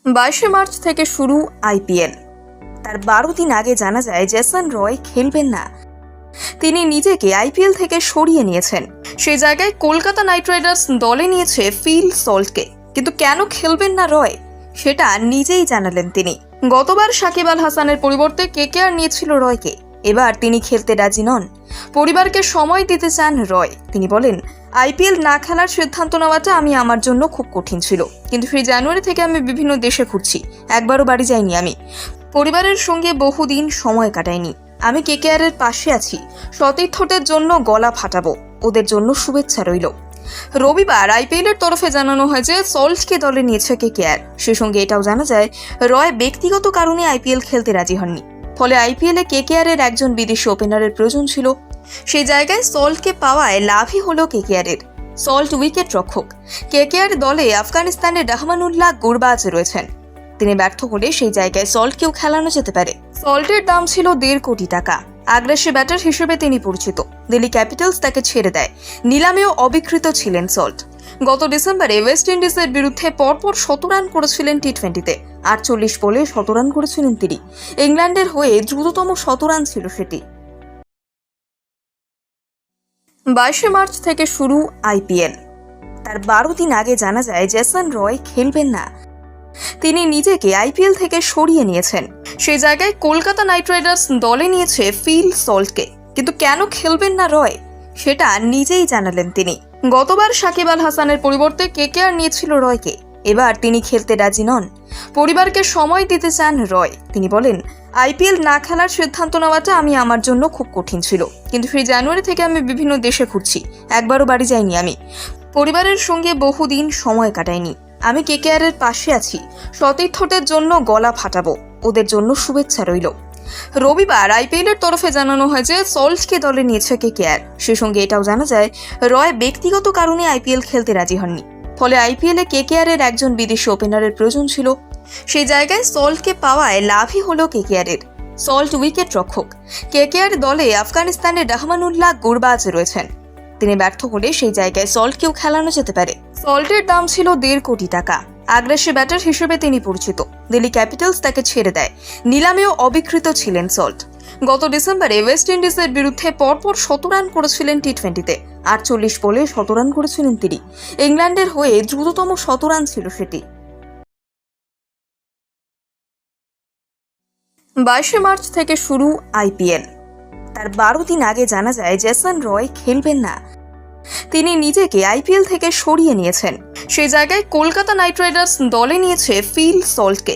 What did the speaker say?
22 March থেকে শুরু IPL. তার 12 দিন আগে জানা যায় জেসন রয় খেলবেন না। তিনি নিজেকে আইপিএল থেকে সরিয়ে নিয়েছেন। সেই জায়গায় কলকাতা নাইট রাইডার্স দলে নিয়েছে ফিল সল্টকে। কিন্তু কেন খেলবেন না রয়, সেটা নিজেই জানালেন তিনি। গতবার সাকিব আল হাসানের পরিবর্তে কেকেআর নিয়েছিল রয়কে। এবার তিনি খেলতে রাজি নন। পরিবারকে সময় দিতে চান রয়। তিনি বলেন, আইপিএল না খেলার সিদ্ধান্ত নেওয়াটা আমার জন্য খুব কঠিন ছিল। কিন্তু সেই জানুয়ারি থেকে আমি বিভিন্ন দেশে ঘুরছি, একবারও বাড়ি যাইনি। আমি পরিবারের সঙ্গে বহুদিন সময় কাটাইনি। আমি কেকেআরের পাশে আছি। সতীর্থদের জন্য গলা ফাটাবো, ওদের জন্য শুভেচ্ছা রইল। রবিবার আইপিএলের তরফে জানানো হয় যে সল্টকে দলে নিয়েছে কেকেআর। সে সঙ্গে এটাও জানা যায় রয় ব্যক্তিগত কারণে আইপিএল খেলতে রাজি হননি। ফলে আইপিএলে কেকেআরের একজন বিদেশি ওপেনারের প্রয়োজন ছিল। সেই জায়গায় সল্টকে পাওয়ায় লাভই হলো কেকেআরের। সল্ট উইকেট রক্ষক। কেকেআর দলে আফগানিস্তানের রহমানুল্লাহ গুরবাজ রয়েছেন। তিনি ব্যর্থ হলে সেই জায়গায় সল্টকেও খেলানো যেতে পারে। সল্টের দাম ছিল 1.5 কোটি টাকা। আগ্রাসী ব্যাটার হিসেবে তিনি পরিচিত। দিল্লি ক্যাপিটালস তাকে ছেড়ে দেয়। নিলামেও অবিকৃত ছিলেন সল্ট। গত ডিসেম্বরে ওয়েস্ট ইন্ডিজের বিরুদ্ধে পরপর 100 রান করেছিলেন টি-20-তে। 48 বলে 100 রান করেছিলেন তিনি। ইংল্যান্ডের হয়ে দ্রুততম 100 রান ছিল সেটি। 22 মার্চ থেকে শুরু আইপিএল। তার 12 দিন আগে জানা যায় জেসন রয় খেলবেন না। তিনি নিজেকে আইপিএল থেকে সরিয়ে নিয়েছেন। সেই জায়গায় কলকাতা নাইট রাইডার্স দলে নিয়েছে ফিল সল্টকে। কিন্তু কেন খেলবেন না রয়, সেটা নিজেই জানালেন তিনি। গতবার সাকিব আল হাসানের পরিবর্তে কেকেআর নিয়েছিল রয়কে। এবার তিনি খেলতে রাজি নন। পরিবারকে সময় দিতে চান রয়। তিনি বলেন, আইপিএল না খেলার সিদ্ধান্ত নেওয়াটা আমার জন্য খুব কঠিন ছিল। কিন্তু সেই জানুয়ারি থেকে আমি বিভিন্ন দেশে ঘুরছি, একবারও বাড়ি যাইনি। আমি পরিবারের সঙ্গে বহুদিন সময় কাটাইনি। আমি কেকেআরের পাশে আছি। সতীর্থদের জন্য গলা ফাটাবো, ওদের জন্য শুভেচ্ছা রইল। রবিবার আইপিএলের তরফে জানানো হয় যে সল্টকে দলে নিয়েছে কেকেআর। সে সঙ্গে এটাও জানা যায় রয় ব্যক্তিগত কারণে আইপিএল খেলতে রাজি হননি। ফলে আইপিএলে কেকেআরের একজন বিদেশি ওপেনারের প্রয়োজন ছিল। সেই জায়গায় সল্টকে পাওয়ায় লাভই হলো কেকেআরের। সল্ট উইকেট রক্ষক। কেকেআর দলে আফগানিস্তানের রহমানুল্লাহ গুরবাজ রয়েছেন। তিনি ব্যর্থ হলে সেই জায়গায় সল্টকেও খেলানো যেতে পারে। সল্টের দাম ছিল 1.5 কোটি টাকা। আগ্রাসী ব্যাটার হিসেবে তিনি পরিচিত। দিল্লি ক্যাপিটালস তাকে ছেড়ে দেয়। নিলামেও অবিকৃত ছিলেন সল্ট। গত ডিসেম্বরে ওয়েস্ট ইন্ডিজের বিরুদ্ধে পরপর 100 রান করেছিলেন টি-20-তে। 48 বলে 100 রান করেছিলেন তিনি। ইংল্যান্ডের হয়ে দ্রুততম 100 রান ছিল সেটি। 22 মার্চ থেকে শুরু আইপিএল। তার 12 দিন আগে জানা যায় জেসন রয় খেলবেন না। তিনি নিজেকে আইপিএল থেকে সরিয়ে নিয়েছেন। সেই জায়গায় কলকাতা নাইট রাইডার্স দলে নিয়েছে ফিল সল্টকে।